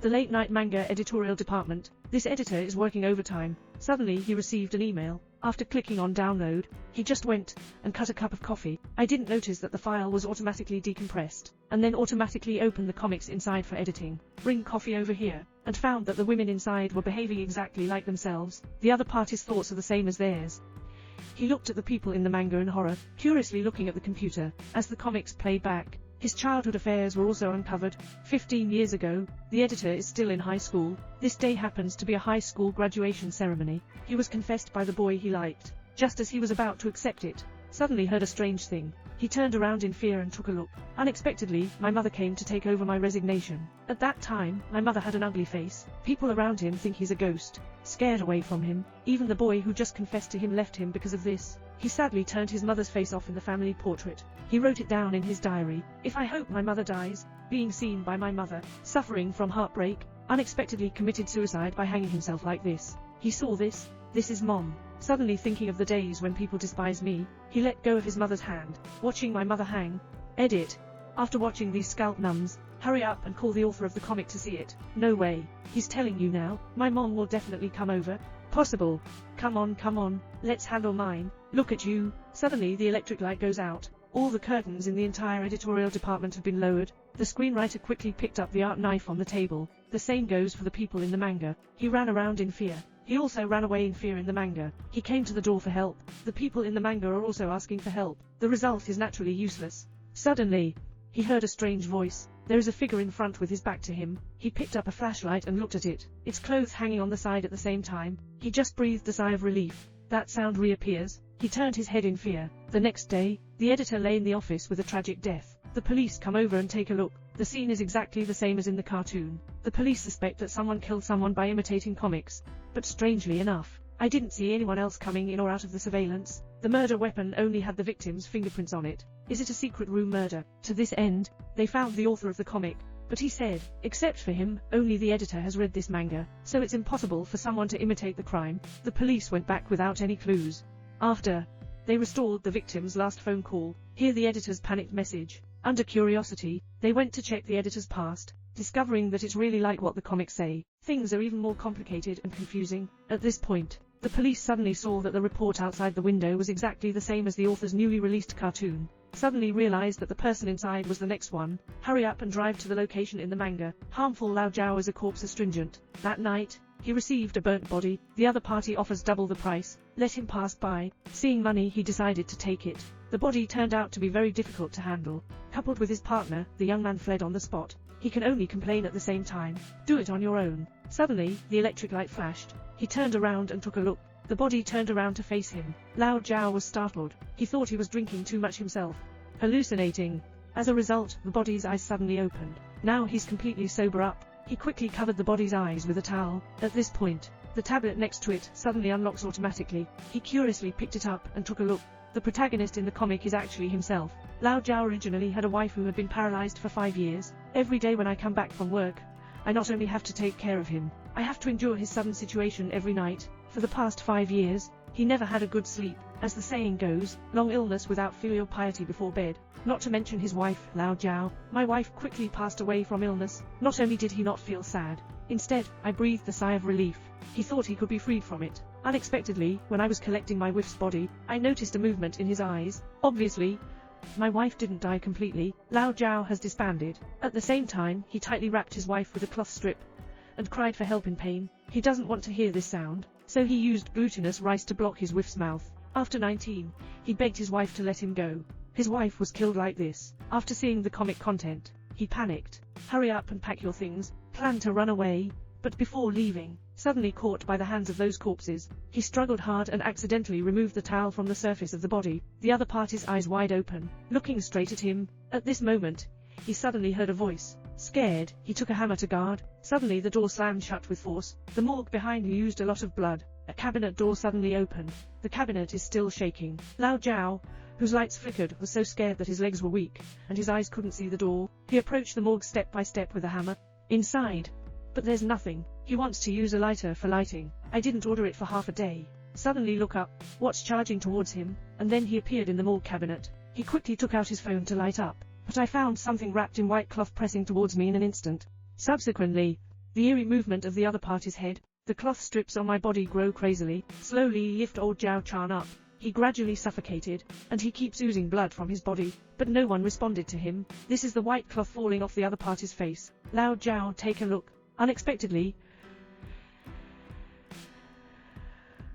The late-night manga editorial department. This editor is working overtime. Suddenly he received an email. After clicking on download, he just went and cut a cup of coffee. I didn't notice that the file was automatically decompressed, and then automatically opened the comics inside for editing. Bring coffee over here, and found that the women inside were behaving exactly like themselves. The other party's thoughts are the same as theirs. He looked at the people in the manga in horror, curiously looking at the computer, as the comics played back. His childhood affairs were also uncovered. 15 years ago, the editor is still in high school. This day happens to be a high school graduation ceremony. He was confessed by the boy he liked. Just as he was about to accept it, suddenly heard a strange thing. He turned around in fear and took a look. Unexpectedly, my mother came to take over my resignation. At that time, my mother had an ugly face. People around him think he's a ghost, scared away from him. Even the boy who just confessed to him left him because of this. He sadly turned his mother's face off in the family portrait. He wrote it down in his diary. If I hope my mother dies, being seen by my mother, suffering from heartbreak, unexpectedly committed suicide by hanging himself like this. He saw this. This is Mom. Suddenly thinking of the days when people despise me, he let go of his mother's hand, watching my mother hang. Edit. After watching these scalp numbs, hurry up and call the author of the comic to see it. No way. He's telling you now. My mom will definitely come over. Possible. Come on, let's handle mine. Look at you. Suddenly the electric light goes out. All the curtains in the entire editorial department have been lowered. The screenwriter quickly picked up the art knife on the table. The same goes for the people in the manga. He ran around in fear. He also ran away in fear in the manga. He came to the door for help. The people in the manga are also asking for help. The result is naturally useless. Suddenly, he heard a strange voice. There is a figure in front with his back to him. He picked up a flashlight and looked at it. Its clothes hanging on the side at the same time. He just breathed a sigh of relief. That sound reappears. He turned his head in fear. The next day, the editor lay in the office with a tragic death. The police come over and take a look. The scene is exactly the same as in the cartoon. The police suspect that someone killed someone by imitating comics. But strangely enough, I didn't see anyone else coming in or out of the surveillance. The murder weapon only had the victim's fingerprints on it. Is it a secret room murder? To this end, they found the author of the comic. But he said, except for him, only the editor has read this manga, so it's impossible for someone to imitate the crime. The police went back without any clues. After they restored the victim's last phone call, hear the editor's panicked message. Under curiosity, they went to check the editor's past, discovering that it's really like what the comics say. Things are even more complicated and confusing. At this point, the police suddenly saw that the report outside the window was exactly the same as the author's newly released cartoon. Suddenly realized that the person inside was the next one. Hurry up and drive to the location in the manga. Harmful Lao Jiao as a corpse astringent. That night, he received a burnt body. The other party offers double the price. Let him pass by. Seeing money, he decided to take it. The body turned out to be very difficult to handle. Coupled with his partner, the young man fled on the spot. He can only complain at the same time. Do it on your own. Suddenly, the electric light flashed. He turned around and took a look. The body turned around to face him. Lao Jiao was startled. He thought he was drinking too much himself. Hallucinating. As a result, the body's eyes suddenly opened. Now he's completely sober up. He quickly covered the body's eyes with a towel. At this point, the tablet next to it suddenly unlocks automatically. He curiously picked it up and took a look. The protagonist in the comic is actually himself. Lao Jiao originally had a wife who had been paralyzed for 5 years. Every day when I come back from work, I not only have to take care of him, I have to endure his sudden situation every night. For the past 5 years, he never had a good sleep. As the saying goes, long illness without filial piety before bed. Not to mention his wife, Lao Jiao. My wife quickly passed away from illness. Not only did he not feel sad, instead, I breathed a sigh of relief. He thought he could be freed from it. Unexpectedly, when I was collecting my wife's body, I noticed a movement in his eyes. Obviously, my wife didn't die completely. Lao Jiao has disbanded. At the same time, he tightly wrapped his wife with a cloth strip and cried for help in pain. He doesn't want to hear this sound, so he used glutinous rice to block his wife's mouth. After 19, he begged his wife to let him go. His wife was killed like this. After seeing the comic content, he panicked. Hurry up and pack your things. Plan to run away. But before leaving, suddenly caught by the hands of those corpses, he struggled hard and accidentally removed the towel from the surface of the body. The other party's eyes wide open, looking straight at him. At this moment, he suddenly heard a voice. Scared, he took a hammer to guard. Suddenly the door slammed shut with force. The morgue behind used a lot of blood. A cabinet door suddenly opened. The cabinet is still shaking. Lao Jiao, whose lights flickered, was so scared that his legs were weak, and his eyes couldn't see the door. He approached the morgue step by step with a hammer. Inside. But there's nothing. He wants to use a lighter for lighting. I didn't order it for half a day. Suddenly look up, what's charging towards him, and then he appeared in the morgue cabinet. He quickly took out his phone to light up, but I found something wrapped in white cloth pressing towards me in an instant. Subsequently, the eerie movement of the other party's head, the cloth strips on my body grow crazily, slowly lift old Zhao Chan up. He gradually suffocated, and he keeps oozing blood from his body, but no one responded to him. This is the white cloth falling off the other party's face. Lao Zhao, take a look. Unexpectedly,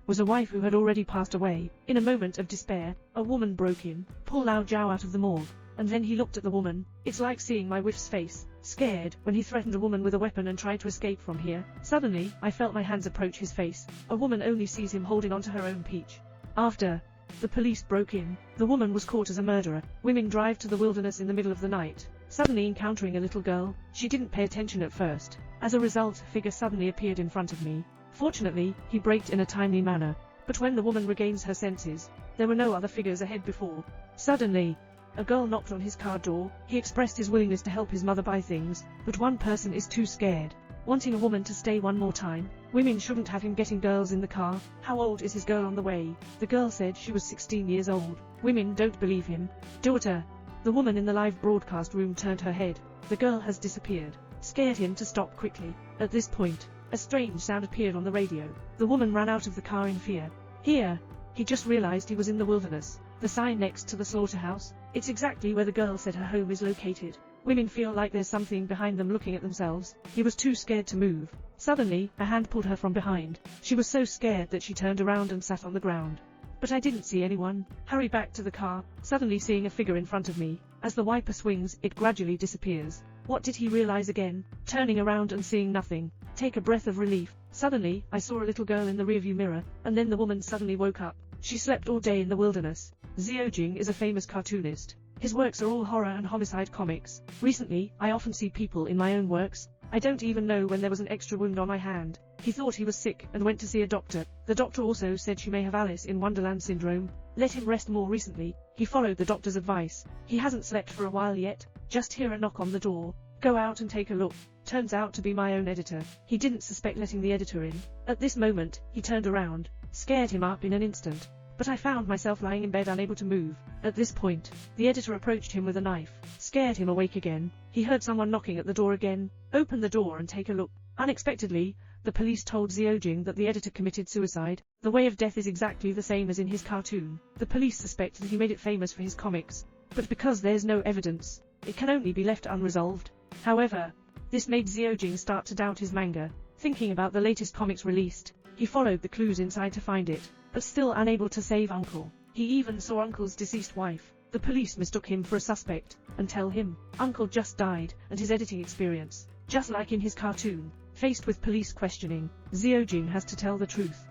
was a wife who had already passed away. In a moment of despair, a woman broke in, pulled Lao Zhao out of the morgue, and then he looked at the woman. It's like seeing my wife's face, scared, when he threatened a woman with a weapon and tried to escape from here. Suddenly, I felt my hands approach his face. A woman only sees him holding onto her own peach. After the police broke in, the woman was caught as a murderer. Women drive to the wilderness in the middle of the night, suddenly encountering a little girl. She didn't pay attention at first. As a result, a figure suddenly appeared in front of me. Fortunately, he braked in a timely manner, but when the woman regains her senses, there were no other figures ahead before. Suddenly, a girl knocked on his car door. He expressed his willingness to help his mother buy things, but one person is too scared, wanting a woman to stay one more time. Women shouldn't have him getting girls in the car. How old is his girl on the way? The girl said she was 16 years old. Women don't believe him. Daughter. The woman in the live broadcast room turned her head. The girl has disappeared. Scared him to stop quickly. At this point, a strange sound appeared on the radio. The woman ran out of the car in fear. Here, he just realized he was in the wilderness. The sign next to the slaughterhouse, it's exactly where the girl said her home is located. Women feel like there's something behind them looking at themselves. He was too scared to move. Suddenly, a hand pulled her from behind. She was so scared that she turned around and sat on the ground. But I didn't see anyone. Hurry back to the car, suddenly seeing a figure in front of me. As the wiper swings, it gradually disappears. What did he realize again? Turning around and seeing nothing. Take a breath of relief. Suddenly, I saw a little girl in the rearview mirror, and then the woman suddenly woke up. She slept all day in the wilderness. Xiaojing is a famous cartoonist. His works are all horror and homicide comics. Recently, I often see people in my own works. I don't even know when there was an extra wound on my hand. He thought he was sick and went to see a doctor. The doctor also said she may have Alice in Wonderland syndrome. Let him rest more. Recently, he followed the doctor's advice. He hasn't slept for a while yet. Just hear a knock on the door. Go out and take a look. Turns out to be my own editor. He didn't suspect letting the editor in. At this moment, he turned around, scared him up in an instant. But I found myself lying in bed unable to move. At this point, the editor approached him with a knife, scared him awake again. He heard someone knocking at the door again. Open the door and take a look. Unexpectedly, the police told Xiaojing that the editor committed suicide. The way of death is exactly the same as in his cartoon. The police suspect that he made it famous for his comics, but because there's no evidence, it can only be left unresolved. However, this made Xiaojing start to doubt his manga. Thinking about the latest comics released, he followed the clues inside to find it, but still unable to save Uncle. He even saw Uncle's deceased wife. The police mistook him for a suspect, and tell him, Uncle just died, and his editing experience, just like in his cartoon. Faced with police questioning, Xiaojing has to tell the truth.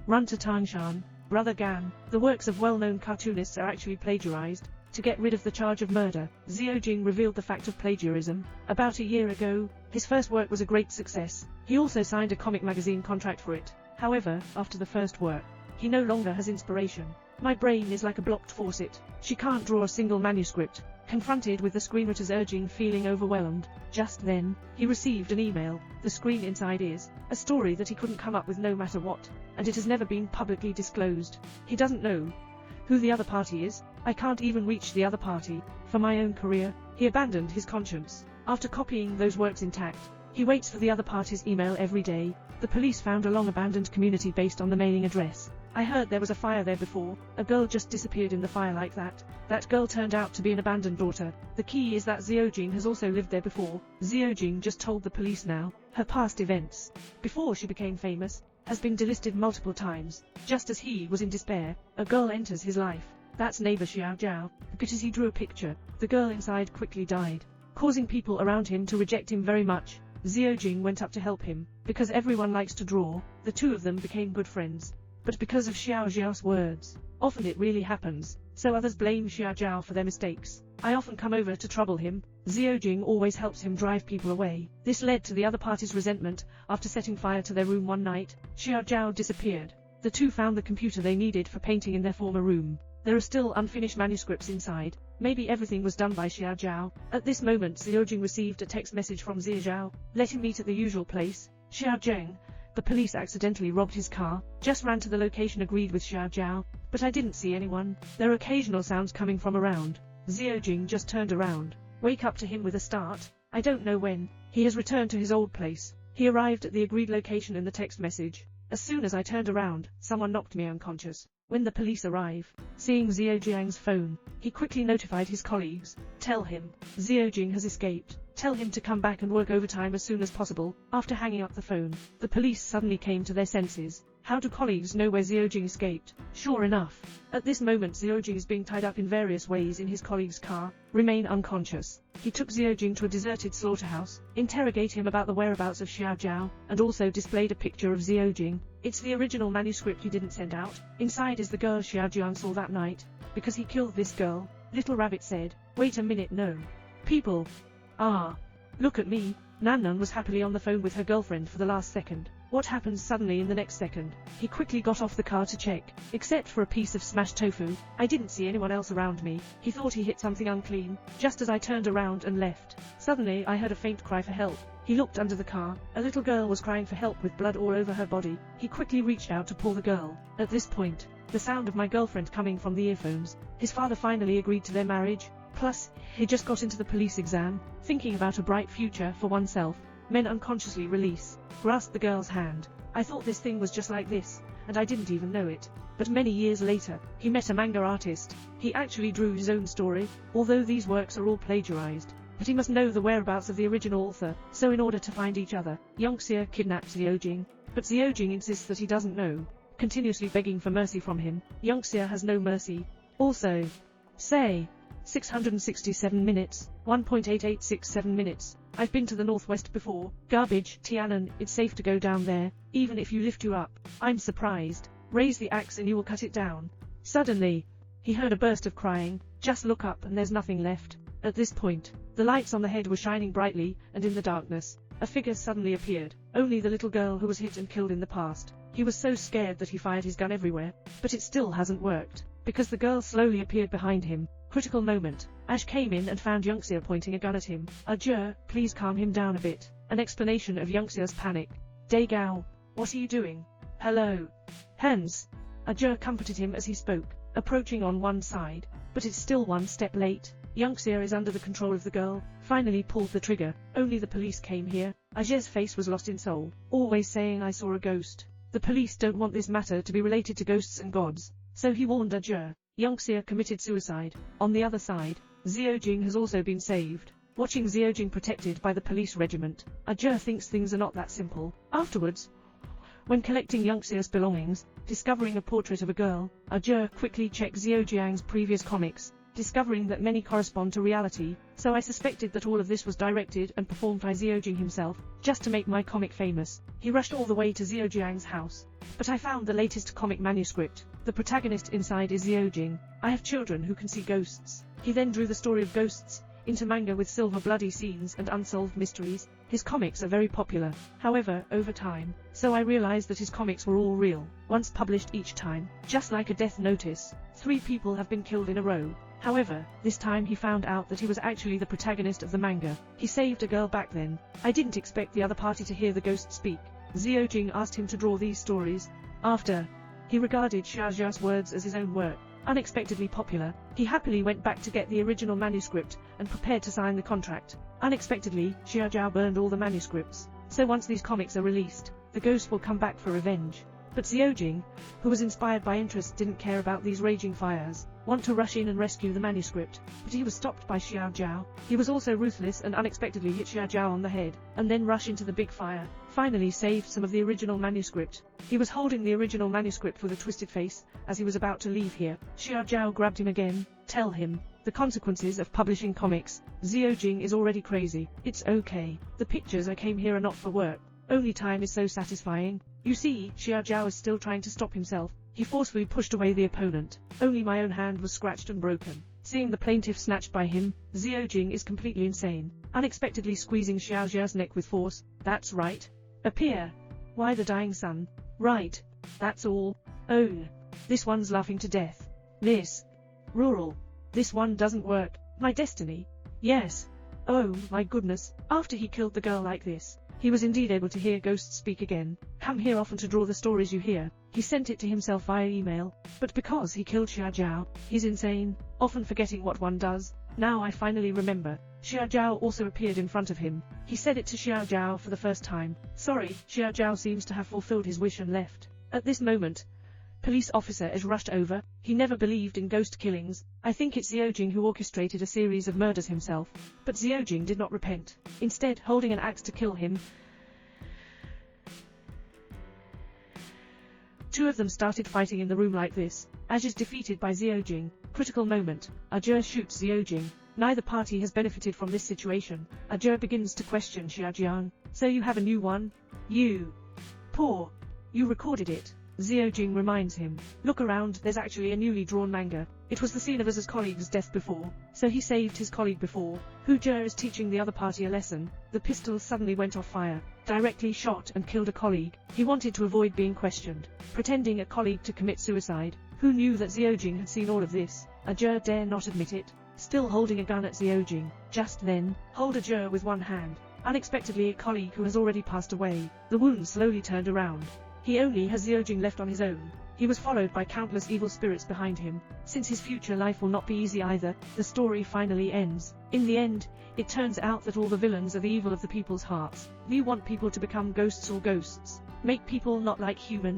Run to Tangshan, Brother Gan. The works of well-known cartoonists are actually plagiarized. To get rid of the charge of murder, Xiaojing revealed the fact of plagiarism. About a year ago, his first work was a great success. He also signed a comic magazine contract for it. However, after the first work, he no longer has inspiration. My brain is like a blocked faucet. She can't draw a single manuscript. Confronted with the screenwriter's urging, feeling overwhelmed. Just then, he received an email. The screen inside is a story that he couldn't come up with no matter what, and it has never been publicly disclosed. He doesn't know who the other party is. I can't even reach the other party. For my own career, he abandoned his conscience. After copying those works intact, he waits for the other party's email every day. The police found a long-abandoned community based on the mailing address. I heard there was a fire there before. A girl just disappeared in the fire like that. That girl turned out to be an abandoned daughter. The key is that Xiaojing has also lived there before. Xiaojing just told the police now. Her past events, before she became famous, has been delisted multiple times. Just as he was in despair, a girl enters his life. That's neighbor Xiao Zhao. Because he drew a picture, the girl inside quickly died, causing people around him to reject him very much. Xiaojing went up to help him. Because everyone likes to draw, the two of them became good friends. But because of Xiao Zhao's words, often it really happens, so others blame Xiao Zhao for their mistakes. I often come over to trouble him. Xiaojing always helps him drive people away. This led to the other party's resentment. After setting fire to their room one night, Xiao Zhao disappeared. The two found the computer they needed for painting in their former room. There are still unfinished manuscripts inside. Maybe everything was done by Xiao Zhao. At this moment, Xiaojing received a text message from Xiao Zhao. Let him meet at the usual place. Xiaojing. The police accidentally robbed his car. Just ran to the location agreed with Xiao Zhao. But I didn't see anyone. There are occasional sounds coming from around. Xiaojing just turned around. Wake up to him with a start. I don't know when. He has returned to his old place. He arrived at the agreed location in the text message. As soon as I turned around, someone knocked me unconscious. When the police arrive, seeing Xiao Jiang's phone, he quickly notified his colleagues. Tell him, Xiao Jing has escaped. Tell him to come back and work overtime as soon as possible. After hanging up the phone, the police suddenly came to their senses. How do colleagues know where Xiao Jing escaped? Sure enough, at this moment Xiao Jing is being tied up in various ways in his colleague's car, remain unconscious. He took Xiao Jing to a deserted slaughterhouse, interrogate him about the whereabouts of Xiao Jiao, and also displayed a picture of Xiao Jing. It's the original manuscript he didn't send out. Inside is the girl Xiao Jiang saw that night. Because he killed this girl, Little Rabbit said. Wait a minute, no. People. Ah. Look at me. Nan was happily on the phone with her girlfriend for the last second. What happens suddenly in the next second? He quickly got off the car to check. Except for a piece of smashed tofu, I didn't see anyone else around me. He thought he hit something unclean, just as I turned around and left. Suddenly I heard a faint cry for help. He looked under the car. A little girl was crying for help with blood all over her body. He quickly reached out to pull the girl. At this point, the sound of my girlfriend coming from the earphones. His father finally agreed to their marriage. Plus, he just got into the police exam, thinking about a bright future for oneself. Men unconsciously release. Grasped the girl's hand. I thought this thing was just like this, and I didn't even know it. But many years later, he met a manga artist. He actually drew his own story, although these works are all plagiarized. But he must know the whereabouts of the original author, so in order to find each other, Yongxia kidnapped Xiao Jing. But Xiao Jing insists that he doesn't know, continuously begging for mercy from him. Yongxia has no mercy. Also, say, 667 minutes, 1.8867 minutes. I've been to the northwest before. Garbage, Tianan, it's safe to go down there, even if you lift you up. I'm surprised. Raise the axe and you will cut it down. Suddenly, he heard a burst of crying. Just look up and there's nothing left. At this point, the lights on the head were shining brightly, and in the darkness, a figure suddenly appeared. Only the little girl who was hit and killed in the past. He was so scared that he fired his gun everywhere, but it still hasn't worked, because the girl slowly appeared behind him. Critical moment. Ash came in and found Yongxia pointing a gun at him. Ajur, please calm him down a bit. An explanation of Yongxia's panic. Daegao, what are you doing? Hello. Hans. Ajur comforted him as he spoke, approaching on one side, but it's still one step late. Yongxia is under the control of the girl, finally pulled the trigger. Only the police came here. Ajur's face was lost in soul, always saying I saw a ghost. The police don't want this matter to be related to ghosts and gods, so he warned Ajur. Yongxia committed suicide. On the other side, Xiao Jing has also been saved. Watching Xiao Jing protected by the police regiment, Ajur thinks things are not that simple. Afterwards, when collecting Yongxia's belongings, discovering a portrait of a girl, Ajur quickly checked Xiao Jiang's previous comics, discovering that many correspond to reality, so I suspected that all of this was directed and performed by Xiao Jing himself, just to make my comic famous. He rushed all the way to Xiao Jiang's house. But I found the latest comic manuscript. The protagonist inside is Xiao Jing. I have children who can see ghosts. He then drew the story of ghosts into manga with silver bloody scenes and unsolved mysteries. His comics are very popular, however, over time, so I realized that his comics were all real, once published each time, just like a death notice. 3 people have been killed in a row. However, this time he found out that he was actually the protagonist of the manga. He saved a girl back then. I didn't expect the other party to hear the ghost speak. Xiao Jing asked him to draw these stories. After, he regarded Xiao Jia's words as his own work. Unexpectedly popular, he happily went back to get the original manuscript and prepared to sign the contract. Unexpectedly, Xiao Jia burned all the manuscripts. So once these comics are released, the ghost will come back for revenge. But Xiao Jing, who was inspired by interest, didn't care about these raging fires, want to rush in and rescue the manuscript, but he was stopped by Xiao Jiao. He was also ruthless and unexpectedly hit Xiao Jiao on the head, and then rush into the big fire. Finally saved some of the original manuscript. He was holding the original manuscript with a twisted face, as he was about to leave here. Xiao Jiao grabbed him again. Tell him the consequences of publishing comics. Xiao Jing is already crazy. It's okay. The pictures I came here are not for work. Only time is so satisfying. You see, Xiao Jiao is still trying to stop himself. He forcefully pushed away the opponent. Only my own hand was scratched and broken. Seeing the plaintiff snatched by him, Xiao Jing is completely insane, unexpectedly squeezing Xiao Jia's neck with force. That's right. Appear. Why the dying sun? Right. That's all. Oh. This one's laughing to death. This. Rural. This one doesn't work. My destiny. Yes. Oh, my goodness. After he killed the girl like this, he was indeed able to hear ghosts speak again. Come here often to draw the stories you hear. He sent it to himself via email, but because he killed Xiao Jiao, he's insane, often forgetting what one does. Now I finally remember. Xiao Zhao also appeared in front of him. He said it to Xiao Zhao for the first time. Sorry, Xiao Zhao seems to have fulfilled his wish and left. At this moment, police officer is rushed over. He never believed in ghost killings. I think it's Xiaojing who orchestrated a series of murders himself. But Xiaojing did not repent, instead holding an axe to kill him. Two of them started fighting in the room like this. Ash is defeated by Xiaojing. Critical moment. Ajia shoots Xiaojing. Neither party has benefited from this situation. Ajia begins to question Xiaojiang. So you have a new one? You. Poor. You recorded it. Xiaojing reminds him. Look around, there's actually a newly drawn manga. It was the scene of Az's colleague's death before, so he saved his colleague before. Hu Jia is teaching the other party a lesson. The pistol suddenly went off fire, directly shot and killed a colleague. He wanted to avoid being questioned, pretending a colleague to commit suicide. Who knew that Xiaojing had seen all of this? Ajia dare not admit it. Still holding a gun at Xiaojing. Just then, hold Ajia with one hand. Unexpectedly a colleague who has already passed away. The wound slowly turned around. He only has Xiaojing left on his own. He was followed by countless evil spirits behind him. Since his future life will not be easy either, the story finally ends. In the end, it turns out that all the villains are the evil of the people's hearts. We want people to become ghosts or ghosts. Make people not like humans.